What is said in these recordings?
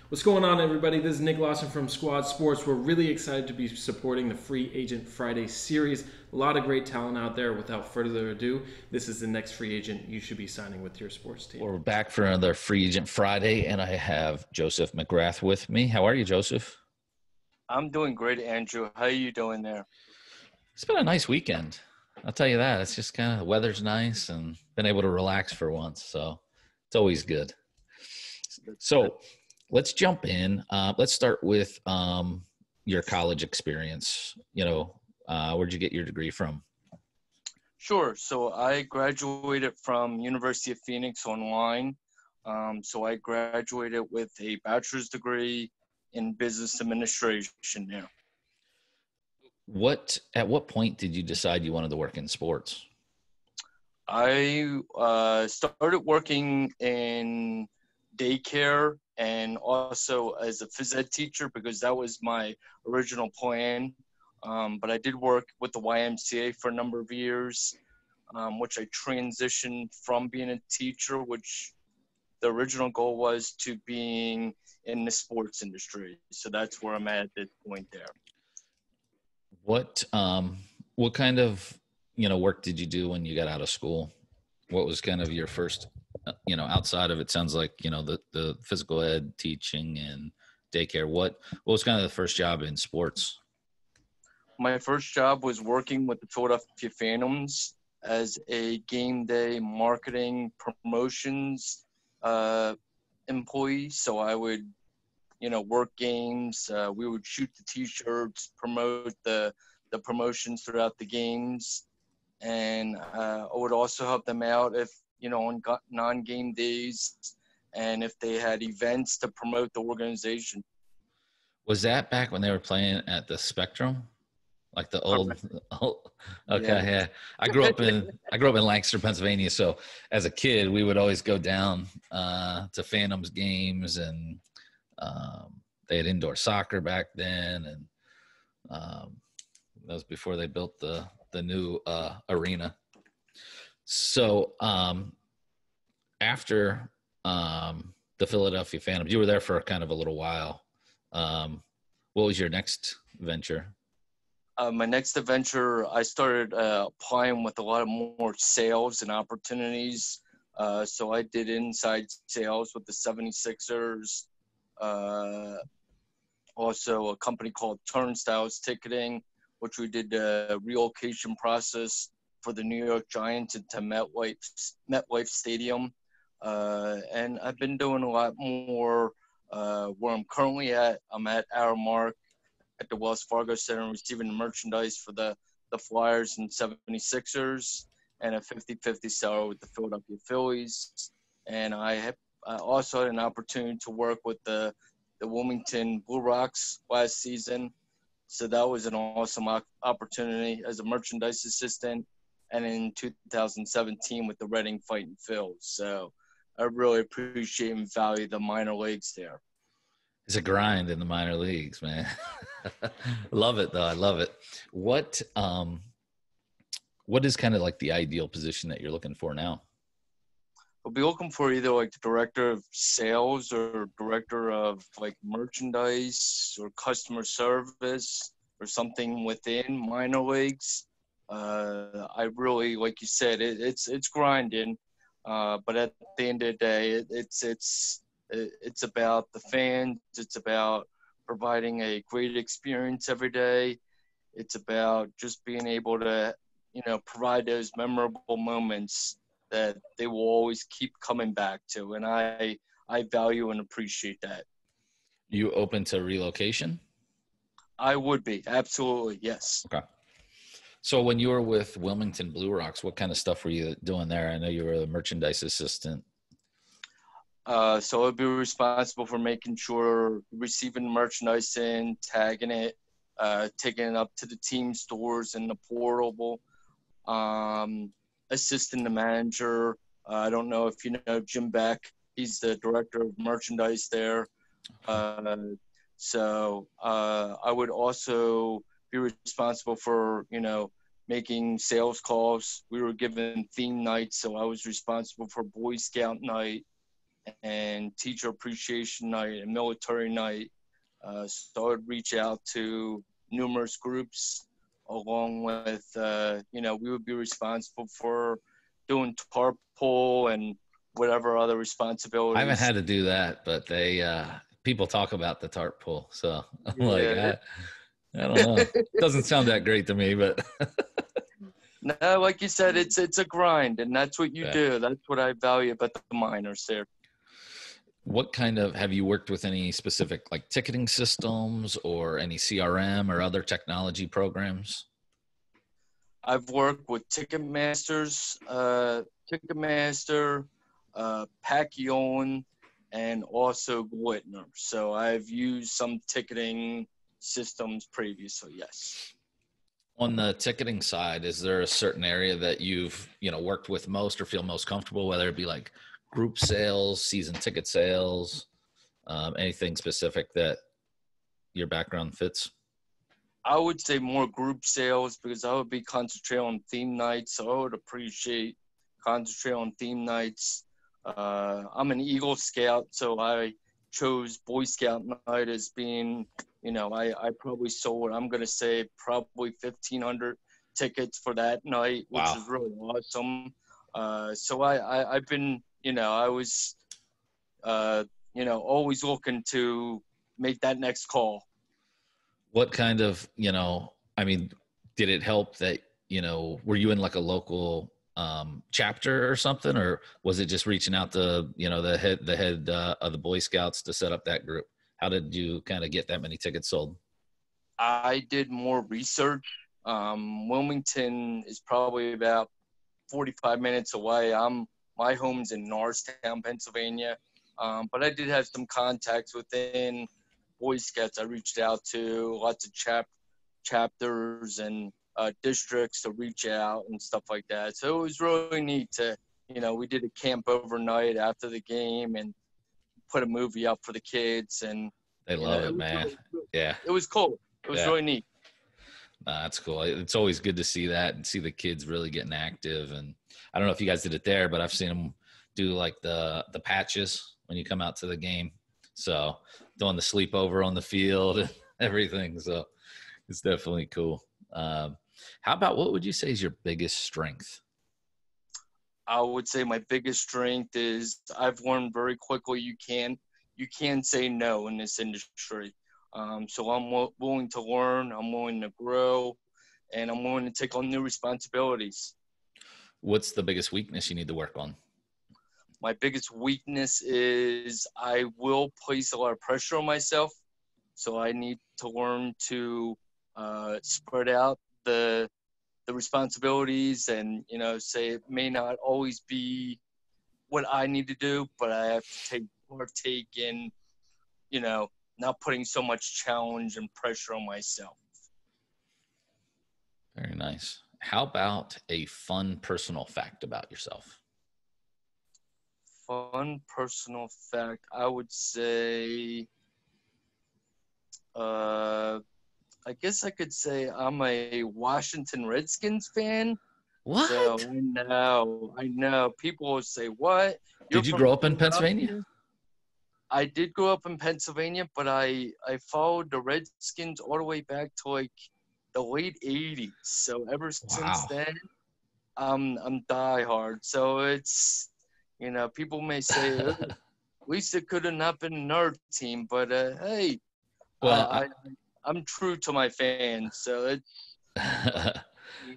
What's going on, everybody? This is Nick Lawson from Squad Sports. We're really excited to be supporting the Free Agent Friday series. A lot of great talent out there. Without further ado, this is the next free agent you should be signing with your sports team. We're back for another Free Agent Friday, and I have Joseph McGrath with me. How are you, Joseph? I'm doing great, Andrew. How are you doing there? It's been a nice weekend. I'll tell you that. It's just kind of the weather's nice and been able to relax for once. So it's always good. So let's jump in. Let's start with your college experience. Where'd you get your degree from? Sure. So I graduated from University of Phoenix online. So I graduated with a bachelor's degree in business administration there. At what point did you decide you wanted to work in sports? I started working in daycare and also as a phys ed teacher because that was my original plan. But I did work with the YMCA for a number of years, which I transitioned from being a teacher, which the original goal was, to being in the sports industry. So that's where I'm at this point there. What kind of work did you do when you got out of school? What was kind of your first outside of it sounds like the physical ed teaching and daycare, what was kind of the first job in sports? My first job was working with the Philadelphia Phantoms as a game day marketing promotions employee. So I would work games. We would shoot the T-shirts, promote the promotions throughout the games, and I would also help them out if on non-game days, and if they had events to promote the organization. Was that back when they were playing at the Spectrum, like the old? Okay, yeah. I grew up in Lancaster, Pennsylvania. So as a kid, we would always go down to Phantoms games, and they had indoor soccer back then, and that was before they built the new arena. So after the Philadelphia Phantoms, you were there for kind of a little while. What was your next venture? My next adventure, I started applying with a lot of more sales and opportunities. So I did inside sales with the 76ers. Also a company called Turnstile's Ticketing, which we did a relocation process for the New York Giants into MetLife Stadium. And I've been doing a lot more where I'm currently at. I'm at Aramark at the Wells Fargo Center receiving the merchandise for the Flyers and 76ers, and a 50-50 salary with the Philadelphia Phillies. And I also had an opportunity to work with the Wilmington Blue Rocks last season. So that was an awesome opportunity as a merchandise assistant, and in 2017 with the Reading Fighting Phils. So I really appreciate and value the minor leagues there. It's a grind in the minor leagues, man. Love it, though. I love it. What is kind of like the ideal position that you're looking for now? I'll be looking for either like the director of sales or director of like merchandise or customer service or something within minor leagues. I really, like you said, it's grinding, but at the end of the day, it's about the fans. It's about providing a great experience every day. It's about just being able to, provide those memorable moments that they will always keep coming back to. And I value and appreciate that. You open to relocation? I would be. Absolutely. Yes. Okay. So when you were with Wilmington Blue Rocks, what kind of stuff were you doing there? I know you were a merchandise assistant. So I'd be responsible for making sure receiving merchandise in, tagging it, taking it up to the team stores in the portable, assisting the manager. I don't know if you know Jim Beck. He's the director of merchandise there. So I would also be responsible for, making sales calls. We were given theme nights, so I was responsible for Boy Scout night. and teacher appreciation night and military night. So I would reach out to numerous groups along with, we would be responsible for doing tarp pull and whatever other responsibilities. I haven't had to do that, but people talk about the tarp pull. So I'm I don't know. It doesn't sound that great to me, but no, like you said, it's a grind, and that's what you do. That's what I value about the miners there. What have you worked with any specific like ticketing systems or any CRM or other technology programs? I've worked with Ticketmaster, Pacquion, and also Glitner. So I've used some ticketing systems previously, yes. On the ticketing side, is there a certain area that you've, worked with most or feel most comfortable, whether it be like group sales, season ticket sales, anything specific that your background fits? I would say more group sales because I would be concentrating on theme nights. So I would appreciate concentrate on theme nights. I'm an Eagle Scout, so I chose Boy Scout night as being, I probably sold, I'm going to say probably 1,500 tickets for that night, which was really awesome. So I've been, I was, always looking to make that next call. What kind of, did it help that, were you in like a local chapter or something, or was it just reaching out to, the head of the Boy Scouts to set up that group? How did you kind of get that many tickets sold? I did more research. Wilmington is probably about 45 minutes away. My home's in Norristown, Pennsylvania. But I did have some contacts within Boy Scouts. I reached out to lots of chapters and districts to reach out and stuff like that. So it was really neat to, we did a camp overnight after the game and put a movie up for the kids. And they love it, man. Yeah. It was cool. It was really neat. That's cool. It's always good to see that and see the kids really getting active. And I don't know if you guys did it there, but I've seen them do like the patches when you come out to the game. So doing the sleepover on the field and everything. So it's definitely cool. How about, what would you say is your biggest strength? I would say my biggest strength is I've learned very quickly you can say no in this industry. So I'm willing to learn, I'm willing to grow, and I'm willing to take on new responsibilities. What's the biggest weakness you need to work on? My biggest weakness is I will place a lot of pressure on myself. So I need to learn to spread out the responsibilities and, say it may not always be what I need to do, but I have to partake in, not putting so much challenge and pressure on myself. Very nice. How about a fun personal fact about yourself? Fun personal fact, I would say, I guess I could say I'm a Washington Redskins fan. What? So I know. People will say, what? Did you grow up in Pennsylvania? I did grow up in Pennsylvania, but I followed the Redskins all the way back to like the late 80s. So ever since then, I'm diehard. So it's, people may say, at least it could have not been another team, but hey, well, I'm true to my fans. So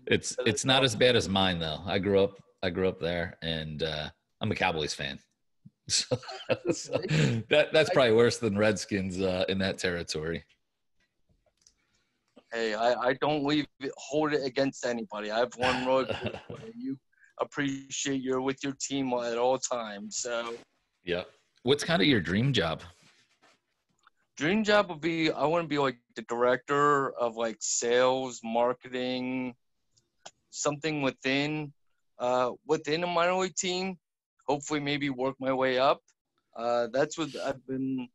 it's not as bad as mine though. I grew up there, and I'm a Cowboys fan. So that's probably worse than Redskins in that territory. Hey, I don't hold it against anybody. I've won road. You appreciate you're with your team at all times. So yeah. What's kind of your dream job? Dream job would be, I want to be like the director of like sales, marketing, something within a minor league team. Hopefully maybe work my way up. That's what I've been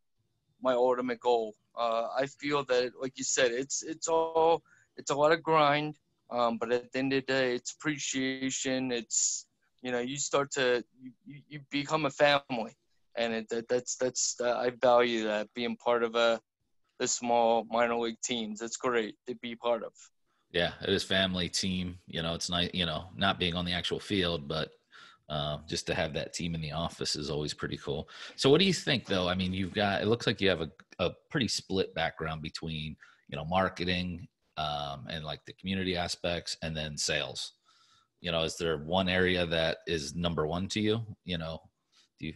my ultimate goal. I feel that, like you said, it's a lot of grind, but at the end of the day, it's appreciation. It's, you start to, you become a family. and I value that, being part of the small minor league teams. It's great to be part of. Yeah, it is family team. It's nice, not being on the actual field, but just to have that team in the office is always pretty cool. So what do you think, though? I mean, it looks like you have a pretty split background between, marketing and like the community aspects and then sales. Is there one area that is number one to you? Do you?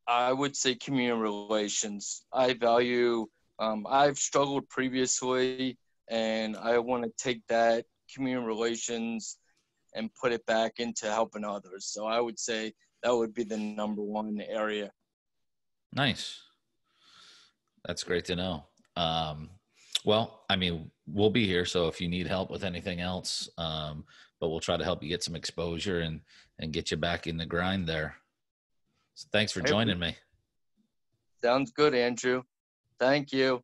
I would say community relations. I value, I've struggled previously, and I want to take that community relations and put it back into helping others. So I would say that would be the number one area. Nice. That's great to know. Well, I mean, we'll be here. So if you need help with anything else, but we'll try to help you get some exposure and get you back in the grind there. So thanks for joining me. Sounds good, Andrew. Thank you.